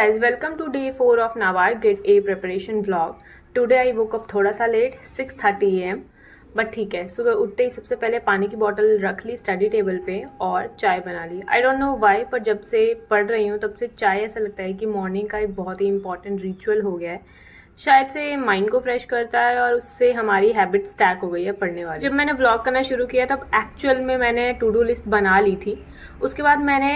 guys, welcome to day 4 of NABARD grade A preparation vlog. Today I woke up थोड़ा सा late 6:30 AM, but ठीक है. सुबह उठते ही सबसे पहले पानी की बॉटल रख ली स्टडी टेबल पे और चाय बना ली. आई डोंट नो वाई, पर जब से पढ़ रही हूँ तब से चाय ऐसा लगता है कि मॉर्निंग का एक बहुत ही इंपॉर्टेंट रिचुअल हो गया है. शायद से माइंड को फ्रेश करता है और उससे हमारी हैबिट स्टैक हो गई है पढ़ने वाली. जब मैंने व्लॉग करना शुरू किया तब एक्चुअल में मैंने टू डू लिस्ट बना ली थी. उसके बाद मैंने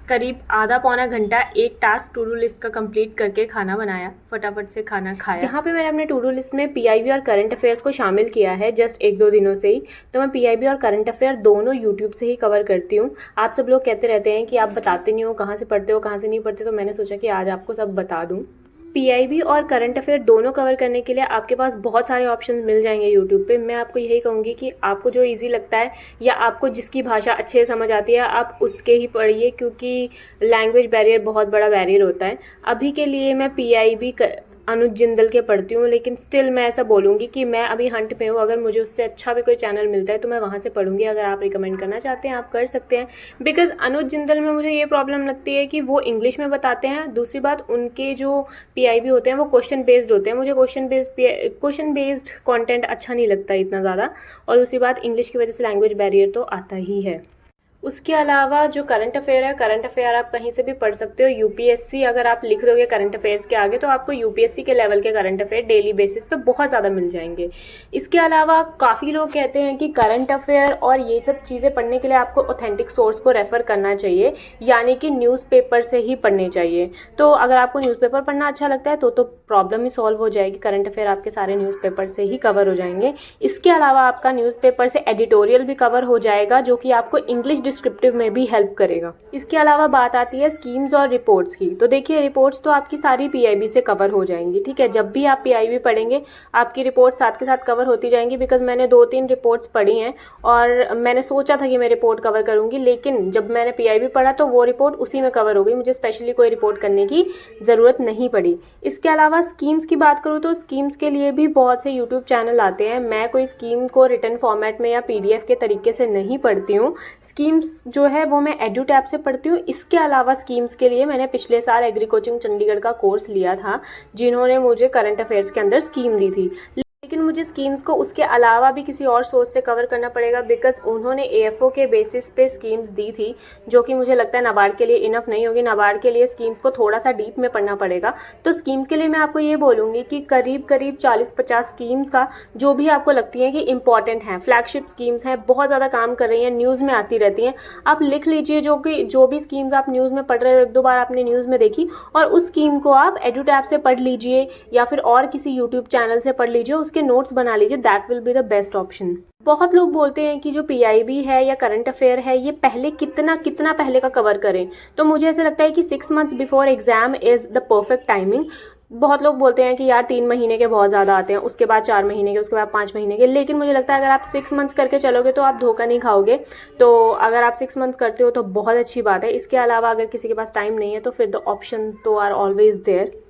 करीब आधा पौना घंटा एक टास्क टू डू लिस्ट का कंप्लीट करके खाना बनाया, फटाफट से खाना खाया. यहाँ पे मैंने अपने टू डू लिस्ट में पीआईबी और करंट अफेयर्स को शामिल किया है जस्ट 1-2 दिनों से ही. तो मैं पीआईबी और करंट अफेयर दोनों यूट्यूब से ही कवर करती हूँ. आप सब लोग कहते रहते हैं कि आप बताते नहीं हो, कहाँ से पढ़ते हो कहाँ से नहीं पढ़ते, तो मैंने सोचा कि आज आपको सब बता दूँ. पीआईबी और करंट अफेयर दोनों कवर करने के लिए आपके पास बहुत सारे ऑप्शन मिल जाएंगे यूट्यूब पे. मैं आपको यही कहूँगी कि आपको जो इजी लगता है या आपको जिसकी भाषा अच्छे से समझ आती है आप उसके ही पढ़िए, क्योंकि लैंग्वेज बैरियर बहुत बड़ा बैरियर होता है. अभी के लिए मैं पीआईबी अनुज जिंदल के पढ़ती हूँ, लेकिन स्टिल मैं ऐसा बोलूँगी कि मैं अभी हंट पे हूँ. अगर मुझे उससे अच्छा भी कोई चैनल मिलता है तो मैं वहाँ से पढ़ूंगी. अगर आप रिकमेंड करना चाहते हैं आप कर सकते हैं. बिकॉज अनुज जिंदल में मुझे ये प्रॉब्लम लगती है कि वो इंग्लिश में बताते हैं. दूसरी बात, उनके जो पीआईबी होते हैं वो क्वेश्चन बेस्ड होते हैं. मुझे क्वेश्चन बेस्ड कंटेंट अच्छा नहीं लगता इतना ज़्यादा. और दूसरी बात, इंग्लिश की वजह से लैंग्वेज बैरियर तो आता ही है. उसके अलावा जो करंट अफेयर है, करंट अफेयर आप कहीं से भी पढ़ सकते हो. यूपीएससी अगर आप लिख दोगे करंट अफेयर्स के आगे तो आपको यूपीएससी के लेवल के करंट अफेयर डेली बेसिस पे बहुत ज़्यादा मिल जाएंगे. इसके अलावा काफ़ी लोग कहते हैं कि करंट अफेयर और ये सब चीज़ें पढ़ने के लिए आपको ऑथेंटिक सोर्स को रेफ़र करना चाहिए, यानी कि न्यूज़पेपर से ही पढ़ने चाहिए. तो अगर आपको न्यूज़पेपर पढ़ना अच्छा लगता है तो प्रॉब्लम ही सॉल्व हो जाएगी. करंट अफेयर आपके सारे न्यूज़पेपर से ही कवर हो जाएंगे. इसके अलावा आपका न्यूज़पेपर से एडिटोरियल भी कवर हो जाएगा, जो कि आपको इंग्लिश डिस्क्रिप्टिव में भी हेल्प करेगा. इसके अलावा बात आती है स्कीम्स और रिपोर्ट्स की. तो देखिए, रिपोर्ट्स तो आपकी सारी पीआईबी से कवर हो जाएंगी. ठीक है, जब भी आप पीआईबी पढ़ेंगे आपकी रिपोर्ट साथ के साथ कवर होती जाएंगी. बिकॉज मैंने 2-3 रिपोर्ट्स पढ़ी हैं और मैंने सोचा था कि मैं रिपोर्ट कवर करूंगी, लेकिन जब मैंने पीआईबी पढ़ा तो वो रिपोर्ट उसी में कवर हो गई. मुझे स्पेशली कोई रिपोर्ट करने की ज़रूरत नहीं पड़ी. इसके अलावा स्कीम्स की बात करूँ तो स्कीम्स के लिए भी बहुत से यूट्यूब चैनल आते हैं. मैं कोई स्कीम को रिटन फॉर्मेट में या पीडीएफ के तरीके से नहीं पढ़ती हूँ. स्कीम्स जो है वो मैं एडू टैब से पढ़ती हूँ. इसके अलावा स्कीम्स के लिए मैंने पिछले साल एग्री कोचिंग चंडीगढ़ का कोर्स लिया था, जिन्होंने मुझे करंट अफेयर्स के अंदर स्कीम दी थी. लेकिन मुझे स्कीम्स को उसके अलावा भी किसी और सोर्स से कवर करना पड़ेगा, बिकॉज उन्होंने एएफओ के बेसिस पे स्कीम्स दी थी, जो कि मुझे लगता है नाबार्ड के लिए इनफ नहीं होगी. नाबार्ड के लिए स्कीम्स को थोड़ा सा डीप में पढ़ना पड़ेगा. तो स्कीम्स के लिए मैं आपको ये बोलूँगी कि करीब 40-50 स्कीम्स का जो भी आपको लगती है कि इंपॉर्टेंट हैं, फ्लैगशिप स्कीम्स हैं, बहुत ज़्यादा काम कर रही हैं, न्यूज़ में आती रहती हैं, आप लिख लीजिए. जो भी स्कीम्स आप न्यूज़ में पढ़ रहे हो, 1-2 बार आपने न्यूज़ में देखी और उस स्कीम को आप एडू टैब से पढ़ लीजिए या फिर और किसी यूट्यूब चैनल से पढ़ लीजिए, उसके नोट्स बना लीजिए. That will be the best option. बहुत लोग बोलते हैं कि जो पीआईबी है या करंट अफेयर है ये पहले कितना पहले का कवर करें. तो मुझे ऐसा लगता है कि 6 months before exam is the perfect timing. बहुत लोग बोलते हैं कि यार 3 महीने के बहुत ज़्यादा आते हैं, उसके बाद 4 महीने के, उसके बाद 5 महीने के. लेकिन मुझे लगता है अगर आप 6 months करके चलोगे तो आप धोखा नहीं खाओगे. तो अगर आप 6 months करते हो तो बहुत अच्छी बात है. इसके अलावा अगर किसी के पास टाइम नहीं है तो फिर द ऑप्शन तो आर ऑलवेज देयर.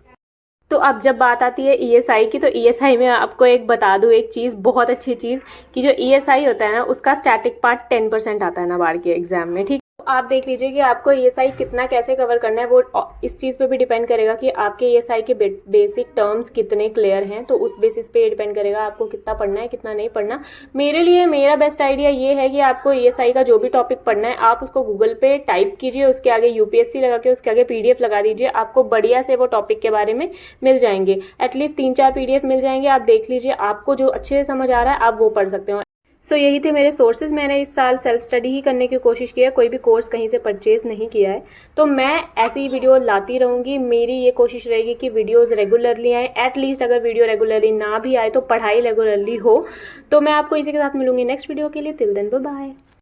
तो अब जब बात आती है ईएसआई की, तो ईएसआई में आपको एक बता दूं एक चीज़, बहुत अच्छी चीज़, कि जो ईएसआई होता है ना उसका स्टैटिक पार्ट 10% आता है नाबार्ड के एग्जाम में. ठीक, तो आप देख लीजिए कि आपको ईएसआई कितना कैसे कवर करना है. वो इस चीज़ पे भी डिपेंड करेगा कि आपके ईएसआई के बेसिक टर्म्स कितने क्लियर हैं. तो उस बेसिस पे डिपेंड करेगा आपको कितना पढ़ना है कितना नहीं पढ़ना. मेरे लिए मेरा बेस्ट आइडिया ये है कि आपको ईएसआई का जो भी टॉपिक पढ़ना है आप उसको गूगल पे टाइप कीजिए, उसके आगे यूपीएससी लगा के उसके आगे पीडीएफ लगा दीजिए. आपको बढ़िया से वो टॉपिक के बारे में मिल जाएंगे. एटलीस्ट 3-4 पीडीएफ मिल जाएंगे. आप देख लीजिए, आपको जो अच्छे से समझ आ रहा है आप वो पढ़ सकते हो. सो यही थे मेरे सोर्सेज. मैंने इस साल सेल्फ स्टडी ही करने की कोशिश की है, कोई भी कोर्स कहीं से परचेज नहीं किया है. तो मैं ऐसी वीडियो लाती रहूँगी. मेरी ये कोशिश रहेगी कि वीडियोस रेगुलरली आए. एटलीस्ट अगर वीडियो रेगुलरली ना भी आए तो पढ़ाई रेगुलरली हो. तो मैं आपको इसी के साथ मिलूंगी नेक्स्ट वीडियो के लिए. Till then bye bye.